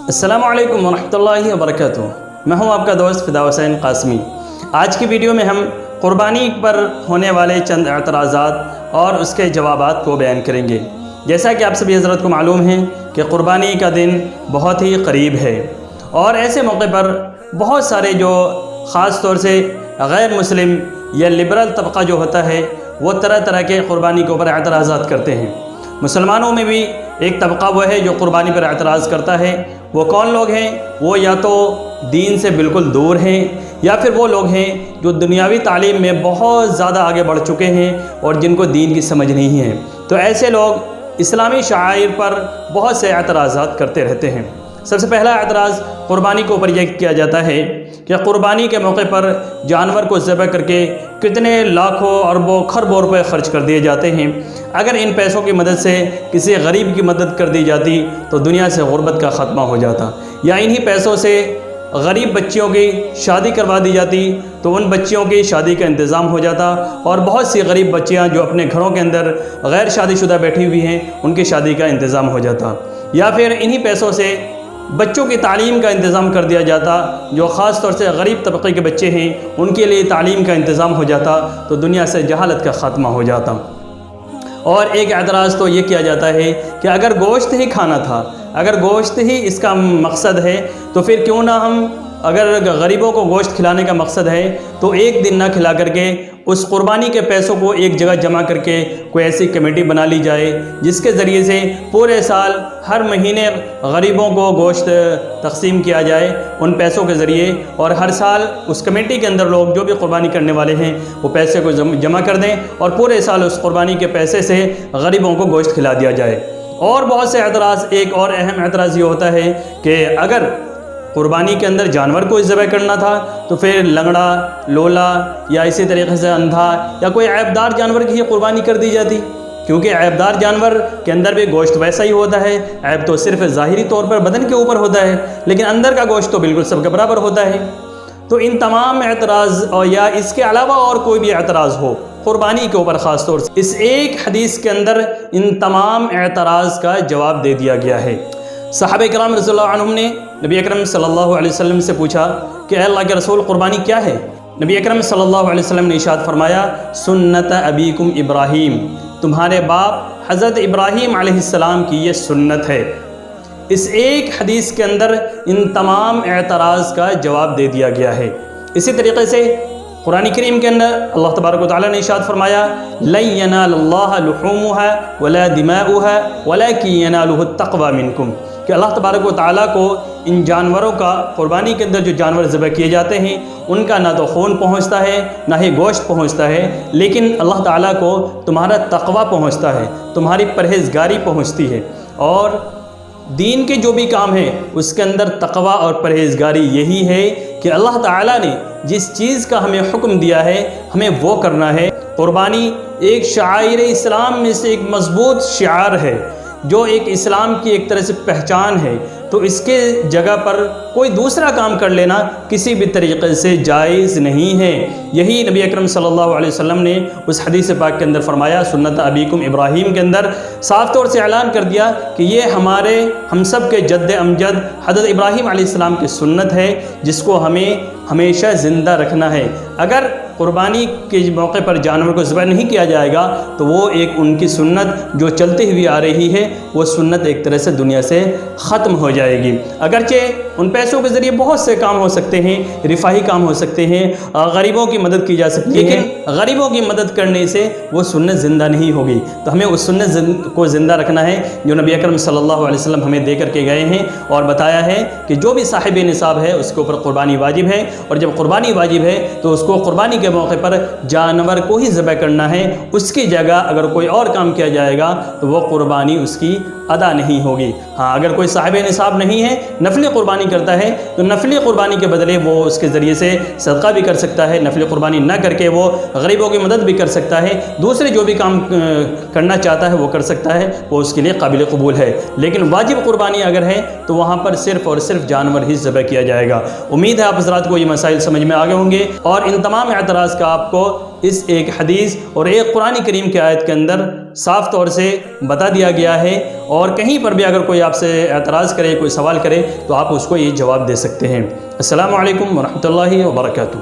السلام علیکم ورحمۃ اللہ وبرکاتہ۔ میں ہوں آپ کا دوست فدا حسین قاسمی۔ آج کی ویڈیو میں ہم قربانی پر ہونے والے چند اعتراضات اور اس کے جوابات کو بیان کریں گے۔ جیسا کہ آپ سبھی حضرات کو معلوم ہے کہ قربانی کا دن بہت ہی قریب ہے، اور ایسے موقع پر بہت سارے جو خاص طور سے غیر مسلم یا لبرل طبقہ جو ہوتا ہے وہ طرح طرح کے قربانی کے اوپر اعتراضات کرتے ہیں۔ مسلمانوں میں بھی ایک طبقہ وہ ہے جو قربانی پر اعتراض کرتا ہے۔ وہ کون لوگ ہیں؟ وہ یا تو دین سے بالکل دور ہیں، یا پھر وہ لوگ ہیں جو دنیاوی تعلیم میں بہت زیادہ آگے بڑھ چکے ہیں اور جن کو دین کی سمجھ نہیں ہے۔ تو ایسے لوگ اسلامی شعائر پر بہت سے اعتراضات کرتے رہتے ہیں۔ سب سے پہلا اعتراض قربانی کے اوپر یہ کیا جاتا ہے کہ قربانی کے موقع پر جانور کو ذبح کر کے کتنے لاکھوں اربوں کھربوں روپے خرچ کر دیے جاتے ہیں۔ اگر ان پیسوں کی مدد سے کسی غریب کی مدد کر دی جاتی تو دنیا سے غربت کا خاتمہ ہو جاتا، یا انہی پیسوں سے غریب بچیوں کی شادی کروا دی جاتی تو ان بچیوں کی شادی کا انتظام ہو جاتا، اور بہت سی غریب بچیاں جو اپنے گھروں کے اندر غیر شادی شدہ بیٹھی ہوئی ہیں ان کی شادی کا انتظام ہو جاتا، یا پھر انہی پیسوں سے بچوں کی تعلیم کا انتظام کر دیا جاتا۔ جو خاص طور سے غریب طبقے کے بچے ہیں ان کے لیے تعلیم کا انتظام ہو جاتا تو دنیا سے جہالت کا خاتمہ ہو جاتا۔ اور ایک اعتراض تو یہ کیا جاتا ہے کہ اگر گوشت ہی کھانا تھا، اگر گوشت ہی اس کا مقصد ہے تو پھر کیوں نہ ہم، اگر غریبوں کو گوشت کھلانے کا مقصد ہے تو ایک دن نہ کھلا کر کے اس قربانی کے پیسوں کو ایک جگہ جمع کر کے کوئی ایسی کمیٹی بنا لی جائے جس کے ذریعے سے پورے سال ہر مہینے غریبوں کو گوشت تقسیم کیا جائے ان پیسوں کے ذریعے، اور ہر سال اس کمیٹی کے اندر لوگ جو بھی قربانی کرنے والے ہیں وہ پیسے کو جمع کر دیں اور پورے سال اس قربانی کے پیسے سے غریبوں کو گوشت کھلا دیا جائے۔ اور بہت سے اعتراض، ایک اور اہم اعتراض یہ ہوتا ہے کہ اگر قربانی کے اندر جانور کو ذبح کرنا تھا تو پھر لنگڑا، لولا یا اسی طریقے سے اندھا یا کوئی عیبدار جانور کی ہی قربانی کر دی جاتی، کیونکہ عیبدار جانور کے اندر بھی گوشت ویسا ہی ہوتا ہے۔ عیب تو صرف ظاہری طور پر بدن کے اوپر ہوتا ہے، لیکن اندر کا گوشت تو بالکل سب کے برابر ہوتا ہے۔ تو ان تمام اعتراض اور یا اس کے علاوہ اور کوئی بھی اعتراض ہو قربانی کے اوپر، خاص طور سے اس ایک حدیث کے اندر ان تمام اعتراض کا جواب دے دیا گیا ہے۔ صحابہ کرام رضی اللہ عنہم نے نبی اکرم صلی اللہ علیہ وسلم سے پوچھا کہ اے اللہ کے رسول قربانی کیا ہے؟ نبی اکرم صلی اللہ علیہ وسلم نے ارشاد فرمایا سنت ابیکم ابراہیم، تمہارے باپ حضرت ابراہیم علیہ السلام کی یہ سنت ہے۔ اس ایک حدیث کے اندر ان تمام اعتراض کا جواب دے دیا گیا ہے۔ اسی طریقے سے قرآن کریم کے اندر اللہ تبارک و تعالیٰ نے ارشاد فرمایا لن ینال اللہ لحومها ولا دماؤها ولکن ینالہ التقوی منکم، کہ اللہ تبارک و تعالیٰ کو ان جانوروں کا، قربانی کے اندر جو جانور ذبح کیے جاتے ہیں ان کا نہ تو خون پہنچتا ہے نہ ہی گوشت پہنچتا ہے، لیکن اللہ تعالیٰ کو تمہارا تقوی پہنچتا ہے، تمہاری پرہیزگاری پہنچتی ہے۔ اور دین کے جو بھی کام ہے اس کے اندر تقوی اور پرہیزگاری یہی ہے کہ اللہ تعالیٰ نے جس چیز کا ہمیں حکم دیا ہے ہمیں وہ کرنا ہے۔ قربانی ایک شعائر اسلام میں سے ایک مضبوط شعار ہے، جو ایک اسلام کی ایک طرح سے پہچان ہے، تو اس کے جگہ پر کوئی دوسرا کام کر لینا کسی بھی طریقے سے جائز نہیں ہے۔ یہی نبی اکرم صلی اللہ علیہ وسلم نے اس حدیث پاک کے اندر فرمایا سنت ابیکم ابراہیم کے اندر صاف طور سے اعلان کر دیا کہ یہ ہم سب کے جد امجد حضرت ابراہیم علیہ السلام کی سنت ہے، جس کو ہمیں ہمیشہ زندہ رکھنا ہے۔ اگر قربانی کے موقع پر جانور کو ذبح نہیں کیا جائے گا تو وہ ایک ان کی سنت جو چلتی ہوئی آ رہی ہے وہ سنت ایک طرح سے دنیا سے ختم ہو جائے گی۔ اگرچہ ان پیسوں کے ذریعے بہت سے کام ہو سکتے ہیں، رفاہی کام ہو سکتے ہیں، غریبوں کی مدد کی جا سکتی ہے، لیکن غریبوں کی مدد کرنے سے وہ سنت زندہ نہیں ہوگی۔ تو ہمیں اس سنت کو زندہ رکھنا ہے جو نبی اکرم صلی اللہ علیہ وسلم ہمیں دے کر کے گئے ہیں اور بتایا ہے کہ جو بھی صاحب نصاب ہے اس کے اوپر قربانی واجب ہے، اور جب قربانی واجب ہے تو اس کو قربانی کے موقع پر جانور کو ہی ذبح کرنا ہے۔ اس کی جگہ اگر کوئی اور کام کیا جائے گا تو وہ قربانی اس کی ادا نہیں ہوگی۔ ہاں، اگر کوئی صاحب نصاب نہیں ہے، نفلی قربانی کرتا ہے تو نفلی قربانی کے بدلے وہ اس کے ذریعے سے صدقہ بھی کر سکتا ہے، نفلی قربانی نہ کر کے وہ غریبوں کی مدد بھی کر سکتا ہے، دوسرے جو بھی کام کرنا چاہتا ہے وہ کر سکتا ہے، وہ اس کے لیے قابل قبول ہے۔ لیکن واجب قربانی اگر ہے تو وہاں پر صرف اور صرف جانور ہی ذبح کیا جائے گا۔ امید ہے آپ حضرات کو یہ مسائل سمجھ میں آ گئے ہوں گے، اور ان تمام اعتراض کا آپ کو اس ایک حدیث اور ایک قرآن کریم کی آیت کے اندر صاف طور سے بتا دیا گیا ہے، اور کہیں پر بھی اگر کوئی آپ سے اعتراض کرے، کوئی سوال کرے، تو آپ اس کو یہ جواب دے سکتے ہیں۔ السلام علیکم ورحمۃ اللہ وبرکاتہ۔